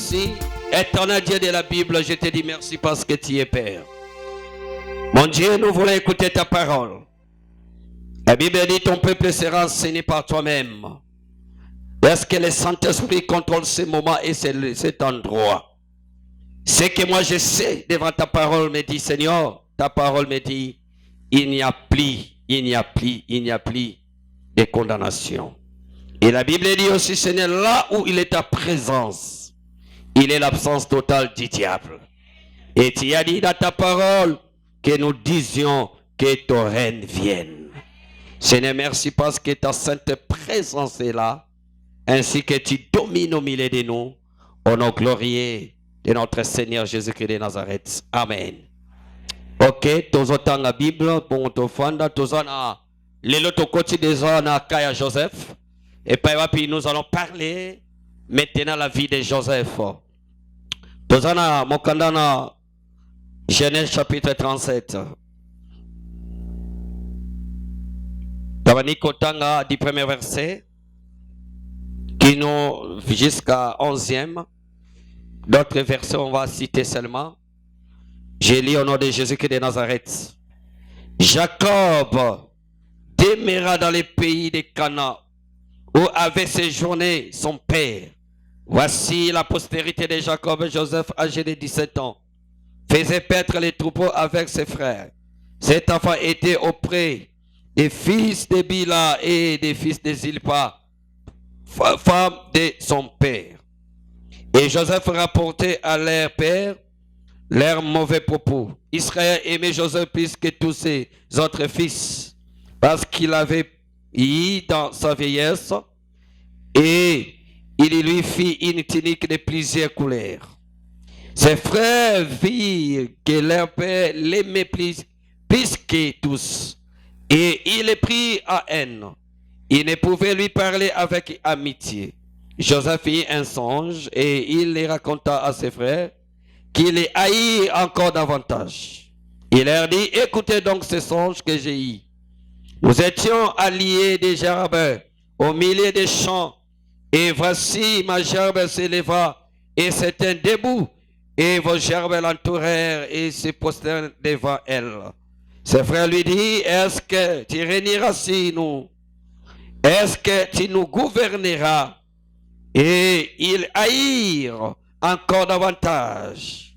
merci. Éternel Dieu de la Bible, je te dis merci parce que tu es Père. Mon Dieu, nous voulons écouter ta parole. La Bible dit ton peuple sera enseigné par toi-même. Est-ce que le Saint-Esprit contrôle ce moment et cet endroit? Ce que moi je sais devant ta parole me dit, Seigneur, ta parole me dit, il n'y a plus de condamnation. Et la Bible dit aussi, Seigneur, là où il est ta présence, il est l'absence totale du diable. Et tu as dit dans ta parole que nous disions que ton règne vienne. Seigneur, merci parce que ta sainte présence est là, ainsi que tu domines au milieu de nous, au nom glorieux de notre Seigneur Jésus-Christ de Nazareth. Amen. Ok, tous autant la Bible, pour te fonder, tous en les autres côtés des gens à Kaya Joseph. Et puis nous allons parler maintenant de la vie de Joseph. Tous en Mokandana, Genèse chapitre 37. Kotanga du premier verset, qui nous jusqu'à 11e. D'autres versets, on va citer seulement. J'ai lu au nom de Jésus-Christ de Nazareth. Jacob demeura dans les pays de Canaan, où avait séjourné son père. Voici la postérité de Jacob. Joseph, âgé de 17 ans, faisait paître les troupeaux avec ses frères. Cet enfant était auprès des fils de Bila et des fils de Zilpa, femme de son père. Et Joseph rapportait à leur père leurs mauvais propos. Israël aimait Joseph plus que tous ses autres fils, parce qu'il avait eu dans sa vieillesse, et il lui fit une tunique de plusieurs couleurs. Ses frères virent que leur père l'aimait plus que tous, et il les prit à haine. Il ne pouvait lui parler avec amitié. Joseph fit un songe et il les raconta à ses frères, qui les haït encore davantage. Il leur dit, écoutez donc ce songe que j'ai eu. Nous étions alliés des gerbes au milieu des champs, et voici ma gerbe s'éleva et s'éteint debout, et vos gerbes l'entourèrent et se postèrent devant elle. Ses frères lui disent, est-ce que tu régneras sur nous? Est-ce que tu nous gouverneras? Et ils haïrent encore davantage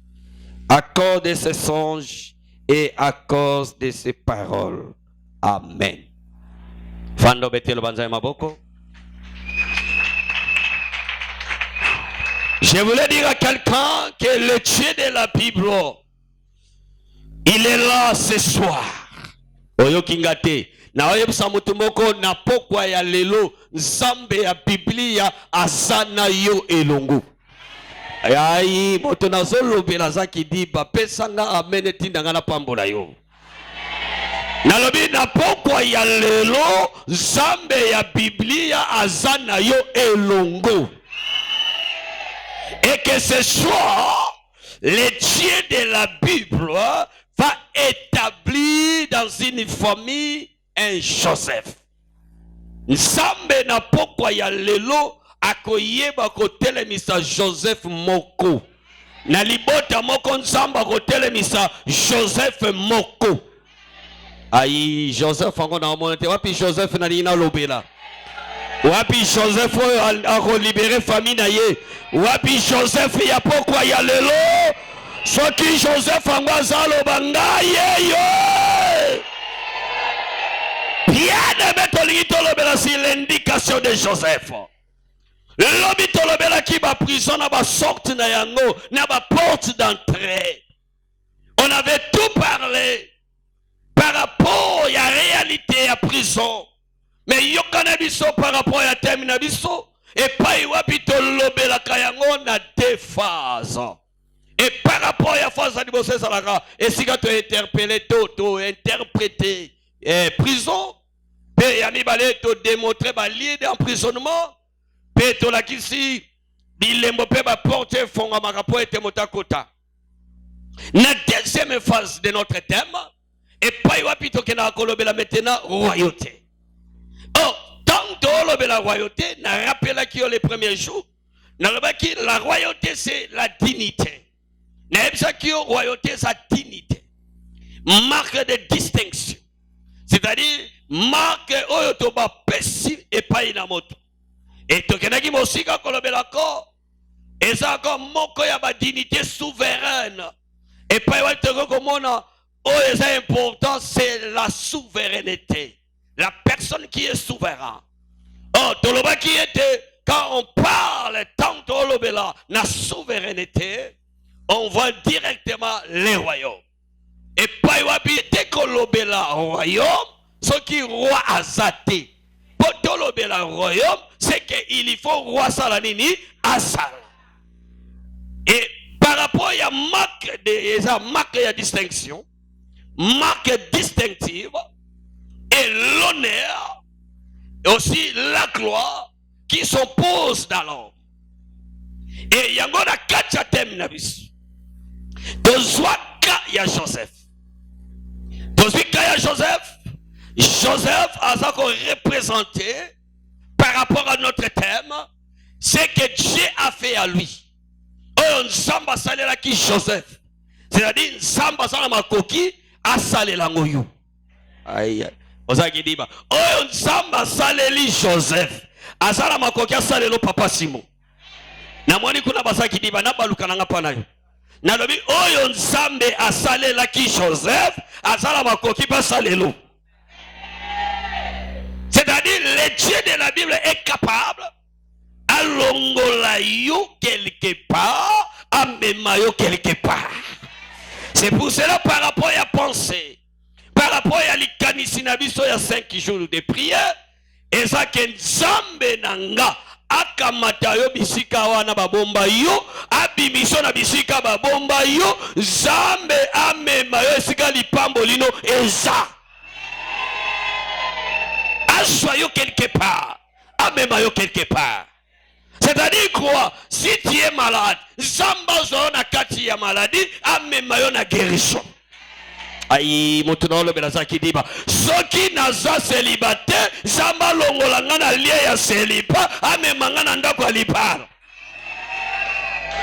à cause de ces songes et à cause de ces paroles. Amen. Fando betelo banzai maboko. Je voulais dire à quelqu'un que le Dieu de la Bible, il est là ce soir. Oyo kingate. Na oyebisa mutu moko na pokwa ya lelo nzambe ya Biblia azana yo elongo. Ayi moto nazolobela zaki diba pesanga amene tindanga na pambola yo. Nalobi na pokwa ya lelo nzambe ya Biblia azana yo elongo. Et que ce soir, le Dieu de la Bible va établir dans une famille un Joseph. Nzambe na pokwa ya lelo akoyeba kotelemisa Joseph moko. Na libota moko nzamba kotelemisa Joseph moko. Ayi Joseph ango na monete wapi Joseph na lina lobela. Wapi Joseph a relibéré famille na ye. Wapi Joseph ya pokwa ya lelo. Soki Joseph ango azalo bangaye yo. Bien-aimé tolingi tolobela si l'indication de Joseph. Lobi tolobela ki ba prison na ba sorte na yango na ba porte d'entrée. On avait tout parlé par rapport à la réalité à prison. Mais yokana biso par rapport à la termina biso et pas wapi tolobela kayango na deux phases. Et par rapport à la phase de Bosé Salaka, et si tu interpellé, tu interprété prison, et Yanibale te démontrer ma lieu d'emprisonnement, et tu l'as ici, il est mopé ma porte, fond à ma rapport et te motakota. La deuxième phase de notre thème, et pas wapito que na kolobela maintenant royauté. Oh, tant que la royauté, n'a rappelé qui les premiers jours. La royauté, c'est la dignité. La royauté, c'est la dignité. Marque de distinction. C'est-à-dire, marque oyotoba pesi et pas inamoto. Et tokenaki mosika kolobelako. Et ça comme moko ya ba dignité souveraine. Et pas yotoko komona. Oh, c'est important, c'est la souveraineté. La personne qui est souverain. Oh, toloba qui était, quand on parle tant tolobela, la souveraineté, on voit directement les royaumes. Et pas yobité kolobela royaume, ce qui roi azate. Pour tolobela royaume, c'est qu'il faut roi salanini asal. Et par rapport à la marque de distinction, marque distinctive et l'honneur et aussi la gloire qui s'opposent dans l'homme. Et il y a un kachatem nabis. Tozwaka ya Joseph. Tozwaka ya Joseph. Joseph a ça qu'on représenté par rapport à notre thème, c'est que Dieu a fait à lui. Oh, Nzamba salela ki Joseph. C'est-à-dire Nzamba salama koki asalela ngoyo. Aïe. Ozaki diba. Oh, Nzamba saleli Joseph. Asala makoki asalelo papa Simon. Na mwani kuna basaki diba na baluka nanga panayo. Na lobi oyo Nzambe asalela ki Joseph, asala makoki basalelo. C'est-à-dire le Dieu de la Bible est capable à longola yo quelque part, à memayo quelque part. C'est pour cela par rapport à penser, par rapport à l'ikanisi nabiso ya 5 jours de prière, et ça que Nzambe nanga akamata yo bisika wana babomba yo, abimiso na bisika babomba yo, Nzambe amema yo esika lipambo lino eza. Soyez quelque part, amemayo quelque part. C'est-à-dire quoi? Si tu es malade, Zamba zona kati ya maladie, amemayo na guérison. Aïe, maintenant le belazaki diba. Soki naza célibataire, Zamba longolanga na lia ya célibat, amemanga na ndako ya libala.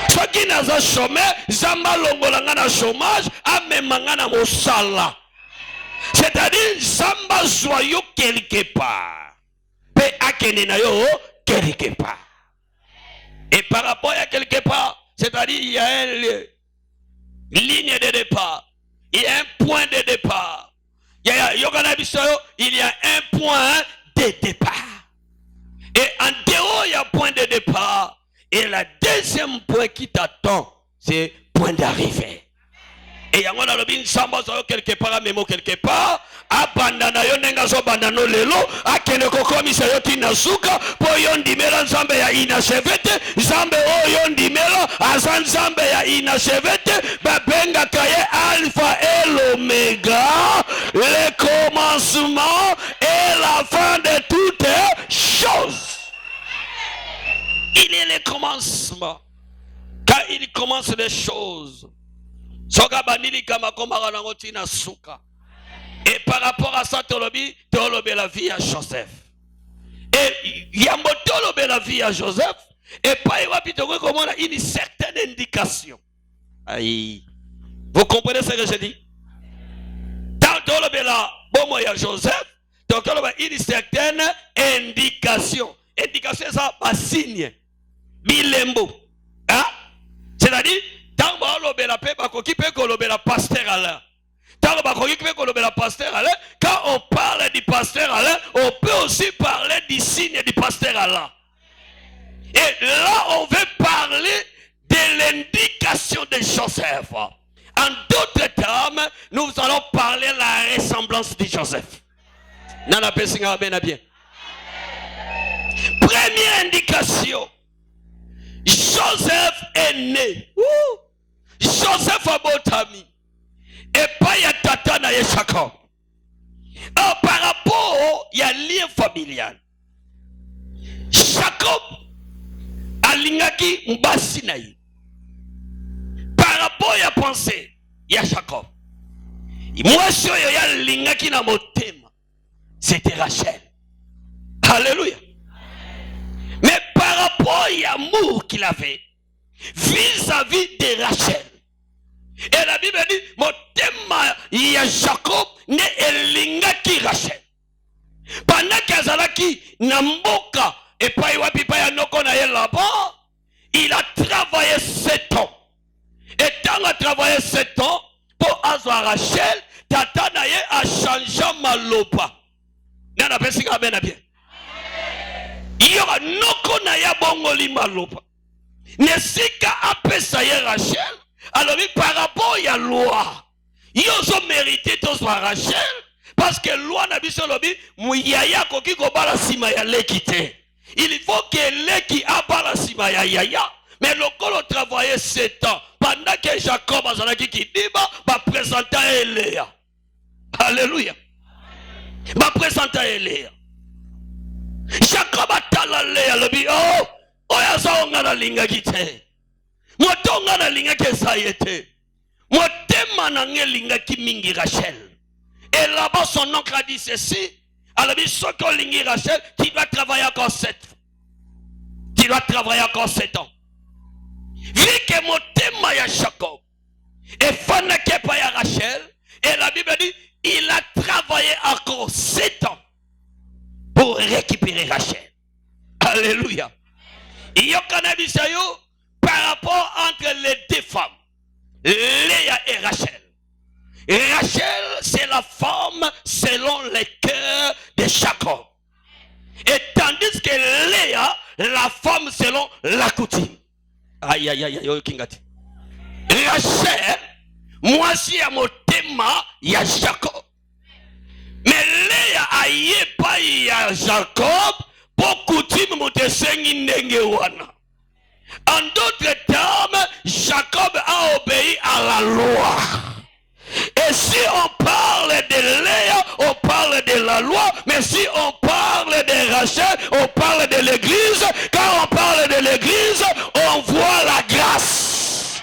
Soki naza chômeur, Zamba longolanga na chômage, amemanga na mosala. C'est-à-dire, Zamba joyeux quelque part. Pe akenenayo quelque part. Et par rapport à quelque part, c'est-à-dire, il y a une ligne de départ. Il y a un point de départ. Il y a un point de départ. Et en dehors, il y a un point de départ. Et le deuxième point qui t'attend, c'est point d'arrivée. Et il y a un lobby Nzamba quelque part, mémo quelque part, abandana yo nenga zo bandano lelo, akene kokomisa yo tina suka, po yo ndimela Nzambe ya inachevete, Nzambe o yo ndimela, azan Nzambe ya inachevete, babenga kaye alpha et l'oméga, le commencement et la fin de toutes choses. Il est le commencement. Quand il commence les choses, et par rapport à ça, tolobe la vie à Joseph. Et yambo tolobe la vie à Joseph. Et pas une certaine indication. Aïe. Vous comprenez ce que je dis? Tant tolobe la bomo ya Joseph, tolobe une certaine indication. Indication ça, un signe. Bilembo. Hein? C'est-à-dire, tant que la paix, pasteur Alain. Quand on parle du pasteur Alain, on peut aussi parler du signe du pasteur Alain. Et là, on veut parler de l'indication de Joseph. En d'autres termes, nous allons parler de la ressemblance de Joseph. Nana Pessinga bien. Première indication. Joseph est né. Joseph a botami. Et pas ya tata na Jacob. Par rapport il y a lien familial. Jacob alingaki mbasi na ye. Par rapport ya pensée, il y a Jacob. Moi si yo ya lingaki na motema, c'était Rachel. Alléluia. Mais par rapport amour qu'il avait vis-à-vis de Rachel. Et la Bible dit, motema ya Jacob ne elingaki Rachel. Pendant qu'azalaki na mboka et pa wapi pa ya noko na ye là-bas, il a travaillé 7 ans. Et tant a travaillé 7 ans pour azwa Rachel, tata na ye a changé maloba. Nana pesika bena bien. Yora noko na ya bongoli maloba. Nesika apesa ye Rachel, alors par rapport à la loi, ils ont mérité tous Rachel, parce que la loi n'a pas dit que Mouyaya koki kobala sima ya lekite. Il faut que leki abala sima ya yaya. Mais le col travaillé 7 ans. Pendant que Jacob azalaki kidiba, va présenter Eléa. Alléluia. Va présenter Eléa. Jacob atala Léa le bi oh, oya zaonga na linga kite. Motonga na linga ke sayete. Motema na linga ki mingi Rachel. Et là-bas son oncle a dit ceci. Alors il dit que lingi Rachel, tu dois travailler encore 7 ans. Tu dois travailler encore 7 ans. Vu que motema ya Jacob et fana kepa ya Rachel, et la Bible dit il a travaillé encore 7 ans pour récupérer Rachel. Alléluia. Il y a un par rapport entre les deux femmes, Léa et Rachel. Rachel, c'est la femme selon le cœur de Jacob. Et tandis que Léa, la femme selon la coutume. Aïe, aïe, aïe, aïe, kingati. Rachel, moi si à mon thème, il y a Jacob. Mais Léa, aïe, pas il y a Jacob, pour coutume, mon dessin, n'engewana. En d'autres termes, Jacob a obéi à la loi. Et si on parle de Léa, on parle de la loi. Mais si on parle de Rachel, on parle de l'église. Quand on parle de l'église, on voit la grâce.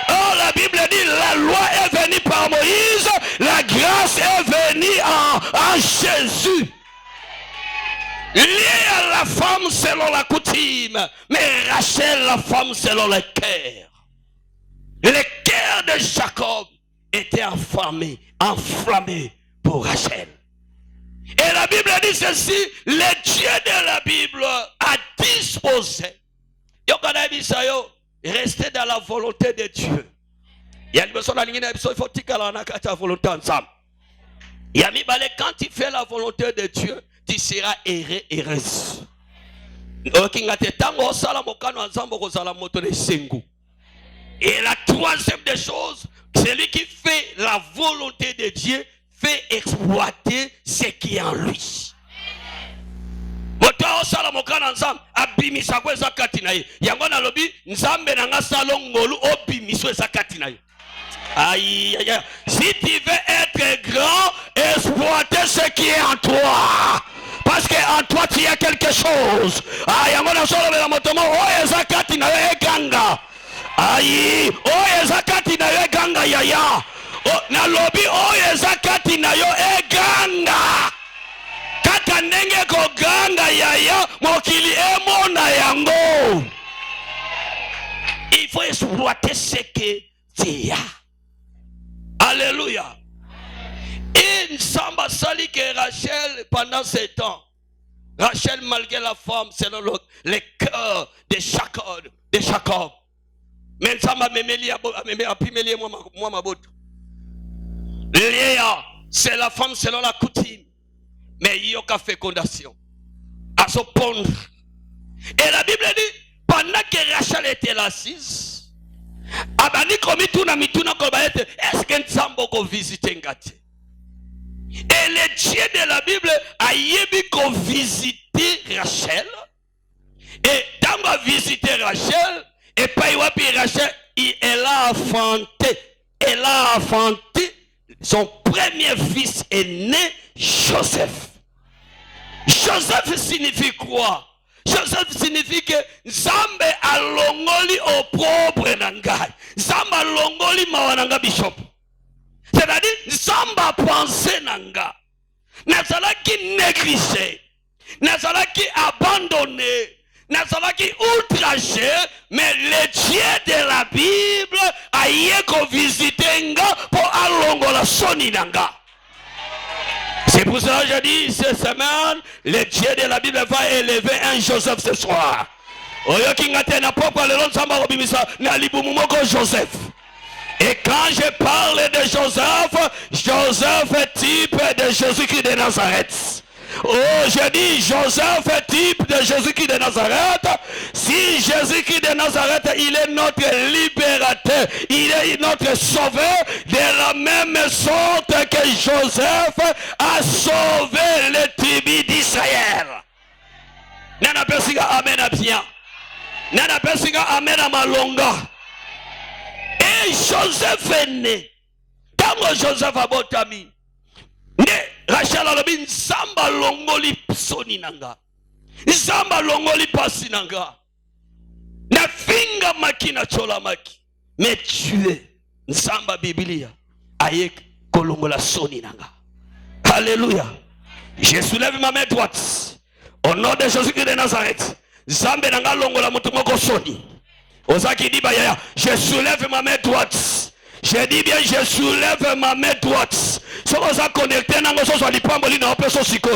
Or la Bible dit la loi est venue par Moïse, la grâce est venue en Jésus. Léa la femme selon la coutume, mais Rachel la femme selon le cœur. Le cœur de Jacob était enflammé pour Rachel. Et la Bible dit ceci, le Dieu de la Bible a disposé. Restez dans la volonté de Dieu. Il y a une personne il faut la volonté ensemble. Quand tu fais la volonté de Dieu, tu seras heureuse. Et la troisième des choses, celui qui fait la volonté de Dieu fait exploiter ce qui est en lui. Aïe, aïe, aïe. Si tu veux être grand, exploiter ce qui est en toi. Parce qu'en toi, tu as quelque chose. Aïe, aïe, oh ezakati na yo ganga yaya. Na lobi oh ezakati na yo ganga. Kaka ndenge ko ganga yaya mokili emona yango. Il faut exploiter ce que tu as. Alléluia. Et Samba sali que Rachel pendant 7 ans. Rachel malgré la femme selon le cœur de Jacob. Mais ça m'a appelé moi ma botte. Léa, c'est la femme selon la coutume. Mais il y a une fécondation. À se pondre. Et la Bible dit, pendant que Rachel était assise, est-ce qu'un sambo ko visiter ngati? Et le Dieu de la Bible a yébi ko visiter Rachel. Et dans ma visiter Rachel, et pas Rachel, elle a enfanté son premier fils est né, Joseph. Joseph signifie quoi? Joseph signifie que Zambe a longoli au propre nangai. Zamba longoli mawananga bishop. C'est-à-dire, Zamba pensé nanga. Nazala qui négligé. Nazala qui abandonné. nazalaki outragé, mais le Dieu de la Bible a yeko visité nga pour alongola soni nanga. C'est pour cela que je dis cette semaine, le Dieu de la Bible va élever un Joseph ce soir. Joseph. Et quand je parle de Joseph, Joseph est type de Jésus-Christ de Nazareth. Oh, je dis Joseph est type de Jésus-Christ de Nazareth. Si Jésus-Christ de Nazareth, il est notre libérateur, il est notre sauveur, de la même sorte que Joseph a sauvé les tribus d'Israël. Nana Persiga amen à bien. Nana Persiga amen à malonga. Et Joseph est né. Quand Joseph a botami, né Rachel alobi nzamba longoli soni nanga. Nzamba longoli pasi nanga. Na finga maki na chola maki. Mais tu es nzamba Biblia. Aye kolongola soni nanga. Alléluia. Je soulève ma main droite. Au nom de Jésus-Christ de Nazareth. Nzambe nanga longola mutu moko soni. Ozaki di bayaya. Je soulève ma main droite. Je dis bien, je soulève ma main droite. Si vous êtes connecté, vous allez prendre un peu de siko.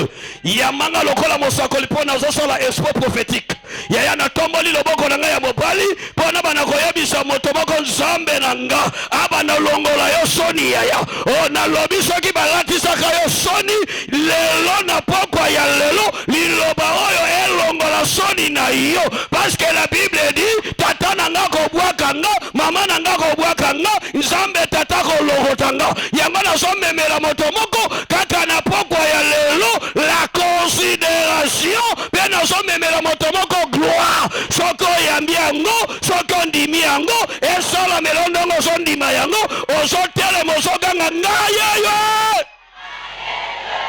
Il y a manga lokola mosakoli pour nous sur la espoir prophétique. Il y a na tomboli loboko nanga ya mobali pour na bana koyebisa motomoko nzambe nanga abana longola yo soni ya. O na lobi soki balatisa yo soni lelo na pokwa ya lelo liloba oyo elongola soni na yo parce que la Bible dit tata nanga kobwaka nga mama nanga kobwaka nga nzambe tata kologota nga yango nazomemela moto moko kaka na pokwa ya lelo la considération pe nazomemela moto moko gloire soko yambi yango soko ndimi yango esola melondongo sondima yango osotelema osoganga ngayeyo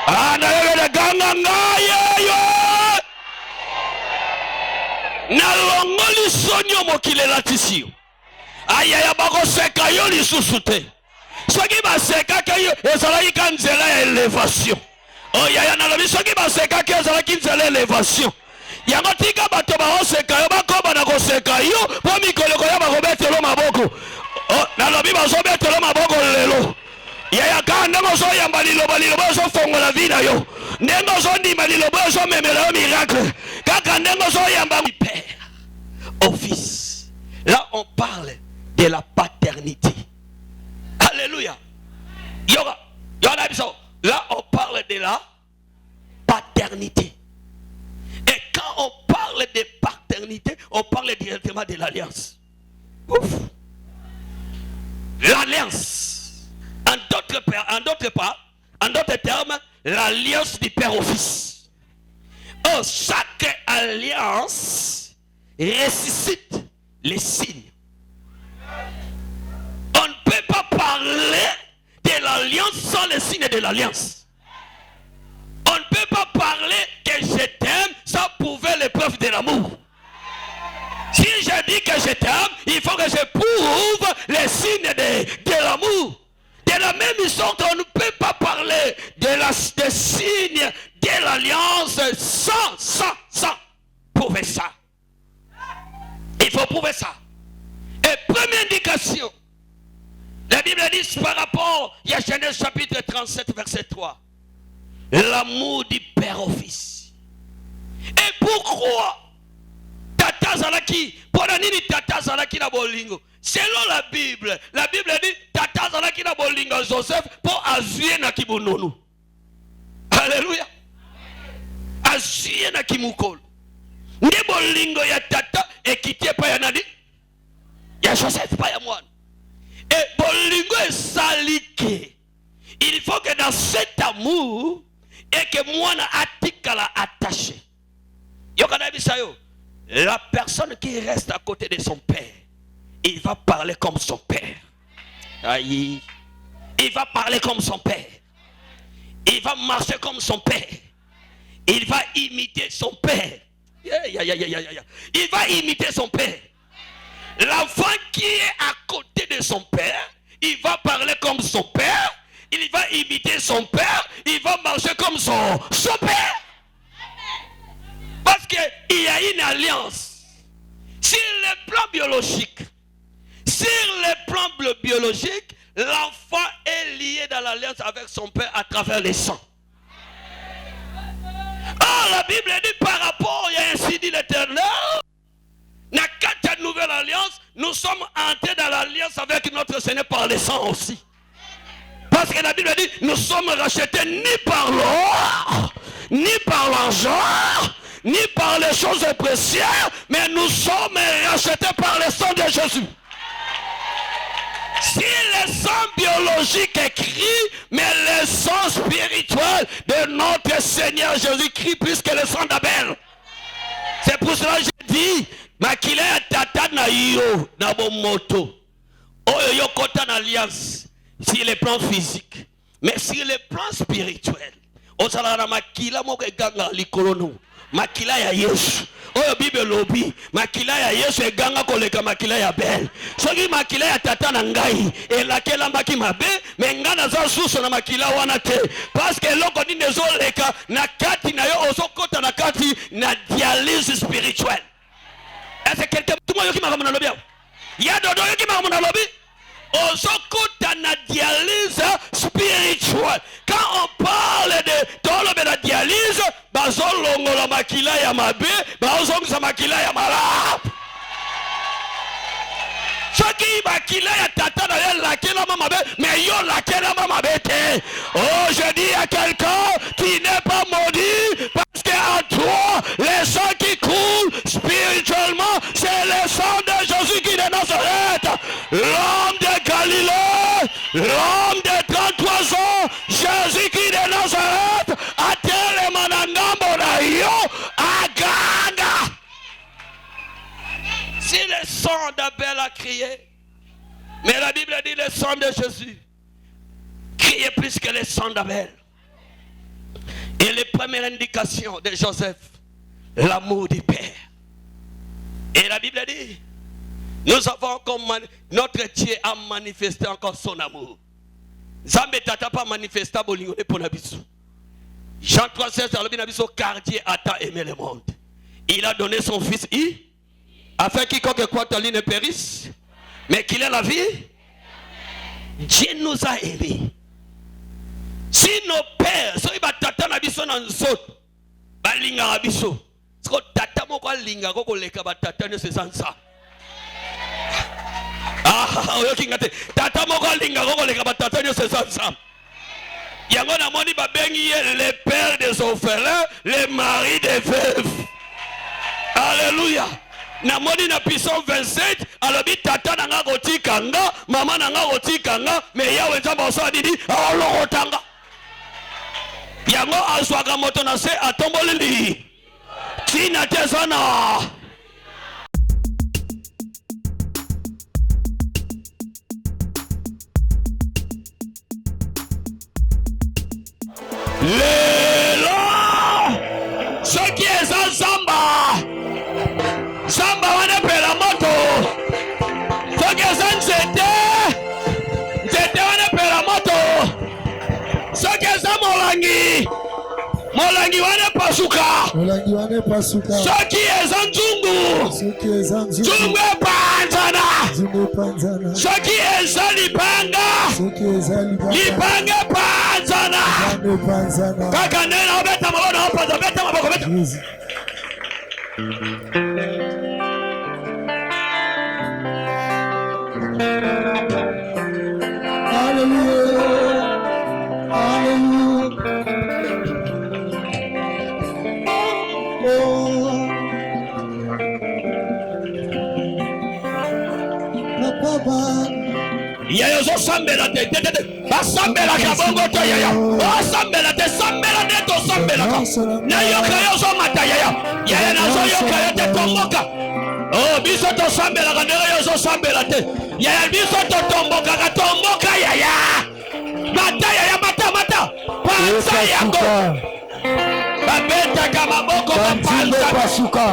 anayogele ganga ngayeyo nalongoli sonio mokili latisi ayaya bakoseka yo lisusu te soki basekaka yo ezalaki ka nzela ya élévation oyaya nalobi soki basekaki ezalaki nzela ya élévation yango tika bato baoseka yo bakoba na koseka yo mpo mikoloko ya bakobetelo maboko nalobi bazobetelo maboko lelo yaya kaka ndenge ozoyamba liloba ozofongola vi na yo ndenge ozondima liloba ozomemela yo miracle kaka ndenge ozoyamba père au fils. Là on parle de la paternité. Alléluia. Là on parle de la paternité. Et quand on parle de paternité, on parle directement de l'alliance. L'alliance. En d'autres termes, l'alliance du père au fils. Oh, chaque alliance ressuscite les signes. On ne peut pas parler de l'alliance sans les signes de l'alliance. On ne peut pas parler que je t'aime sans prouver l'épreuve de l'amour. Si je dis que je t'aime, il faut que je prouve les signes de l'amour. De la même sorte, on ne peut pas parler des signes de l'alliance sans prouver ça. Il faut prouver ça. Et première indication, la Bible dit par rapport, il y a Genèse chapitre 37, verset 3. L'amour du père au fils. Et pourquoi Tata Zalaki, pour nini Tata Zalaki na bolingo? Selon la Bible dit Tata Zalaki na bolingo Joseph pour azuye na kibununu. Alléluia. Azuye na kimukolo. Nde bolingo ya tata ekité pa ya nani? Ya Joseph pa ya mwana. Et bolingo est salike. Il faut que dans cet amour et que mwana atikala attaché. Yokana bisayo. La personne qui reste à côté de son père, il va parler comme son père. Aïe. Il va parler comme son père. Il va marcher comme son père. Il va imiter son père. Il va imiter son père. L'enfant qui est à côté de son père, il va parler comme son père. Il va imiter son père. Il va marcher comme son père. Parce qu'il y a une alliance. Sur le plan biologique, l'enfant est lié dans l'alliance avec son père à travers les sangs. Or, la Bible dit par rapport, il y a ainsi dit l'Éternel, dans la nouvelle alliance, nous sommes entrés dans l'alliance avec notre Seigneur par les sangs aussi. Parce que la Bible dit, nous sommes rachetés ni par l'or, ni par l'argent, ni par les choses précieuses, mais nous sommes rachetés par le sang de Jésus. Si le sang biologique est crie, mais le sang spirituel de notre Seigneur Jésus-Christ plus que le sang d'Abel. C'est pour cela que je dis, makile ya tata na yo na bomoto. Oyo yo kota na alliance sur le plan physique, mais sur le plan spirituel. Osala na makila moko eganga likolono. Makila ya Yesu. Oyo Bible lobi, makila ya Yesu eganga koleka makila ya Abel. Soki makila ya tata na ngai elakela mbaki mabe, mais ngana za suso na makila wana te. Parce que loko ni nezoleka na kati na yo osokota na kati na dialyse spirituelle. Est-ce que quelqu'un tout le monde qui m'a ramené lobi? Il y a dodo qui m'a ramené lobi. Osokota na dialyse spirituelle. Quand on parle de tolobe la dialyse, bazolongo la makila ya mabe, bazongo sa makila ya malap. Soki makila ya tata na ya lakela mama be, mais yo lakela mama be te. Oh, je dis à quelqu'un qui n'est pas maudit, parce qu'en toi, le sang qui coule spirituellement, c'est le sang de Jésus qui est de Nazareth. L'homme de Galilée, l'homme de 33 ans, Jésus qui est de Nazareth, a tel manangambo na yo, aganga. Si le sang d'Abel a crié, mais la Bible dit le sang de Jésus criait plus que le sang d'Abel. Et les premières indications de Joseph, l'amour du Père. Et la Bible dit, nous avons comme notre Dieu a manifesté encore son amour. Zambe tata pas manifesté pour Nabiso. Jean 3,16 Nabiso, car Dieu a tant aimé le monde. Il a donné son fils afin quiconque croit en lui ne périsse, mais qu'il ait la vie. Dieu nous a aimés. Si nos pères, si tata Nabiso nan zot, balinga Nabiso, si tata moko linga koko leka tata ne se sansa. Tata moko linga koko leka tata ne se sansa. Yango na moni babengi le père des orphelins, le mari des veuves. Alléluia. Na moni na Psaume 27, alobi tata nanga kotikanga, mama nanga kotikanga, mais yawe nzamba oso didi olokotanga. Yango azwaka moto na se atomboleli. Tina tesana. Lelo, ce qui est sans Zamba, Zamba wana pela moto, ce qui est sans Nzete wana pela moto, ce qui est sans Molangi wana pasuka, ce qui est sans Nzungu panzana, ce qui est sans Libanga panzana. Kaka nena obeta mabona opaza beta maboko beta. Hallelujah. Papa. Yaya zo sambela te basambela kabongo to yaya o sambela te to sambela ka na yoka yo zo mata yaya na zo yoka yo te tomboka oh biso to sambela ka ndere yo zo sambela te yaya biso to tomboka yaya mata panza yako babeta kama boko panza pasuka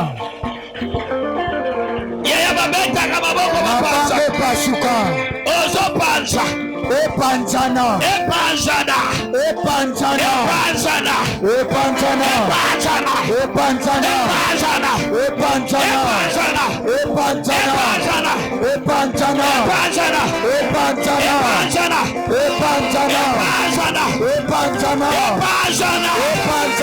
yaya babeta kama boko panza Ozo panza, epanzana, Epanzana. Epanzana. Epanzana. Epanzana. Epanzana. Epanzana. Epanzana. Epanzana. Epanzana.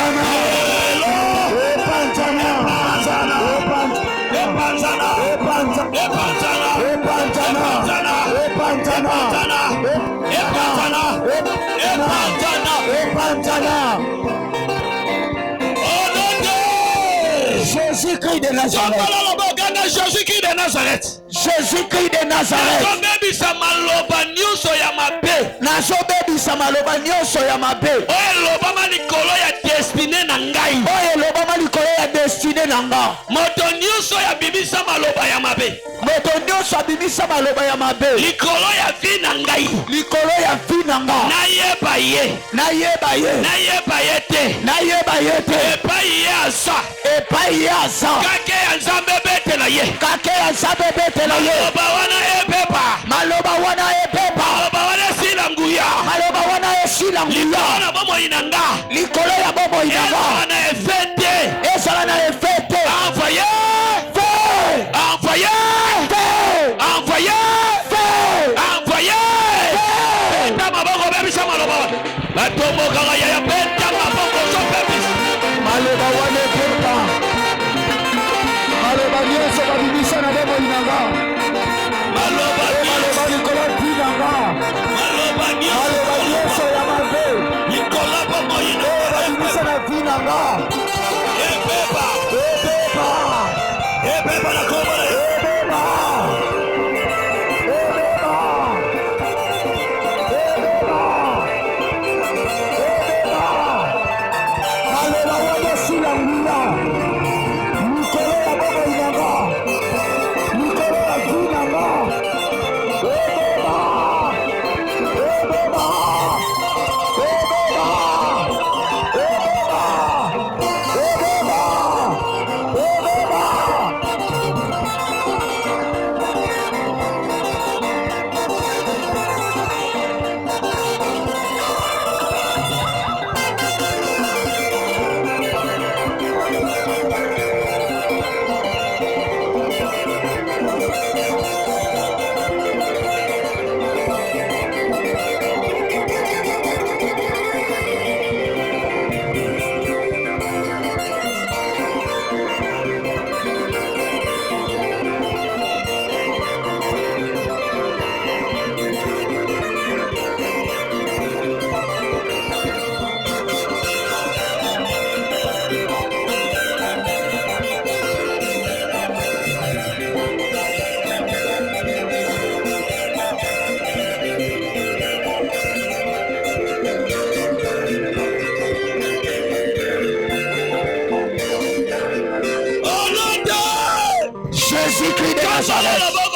Jésus-Christ de Nazareth. Jésus-Christ de Nazareth. Jésus-Christ de Nazareth. Nazobebisa maloba nyonso ya mabe. Oyo elobama likolo ya destine na ngai. Moto nyonso ya bimisa maloba ya mabe. Likolo ya vi na ngai. Nayeba ye te. Epai ye asa. Kake ya nzambe betela ye. Maloba wana epepa. Maloba wana esila nguya. Likolo ya bomo inanga. Ezala na efete. Envoyé. Beta maboko bebisa maloba. Batombo kaka ya beta maboko so bebisa. Maloba wana epepa. Maloba nyonso babibisa na bomo inanga. Maloba likolo pinanga. Maloba nyonso ya mabe. Likolo bomo inanga. Babibisa na pinanga. Epepa na komona. Jésus-Christ de Nazareth.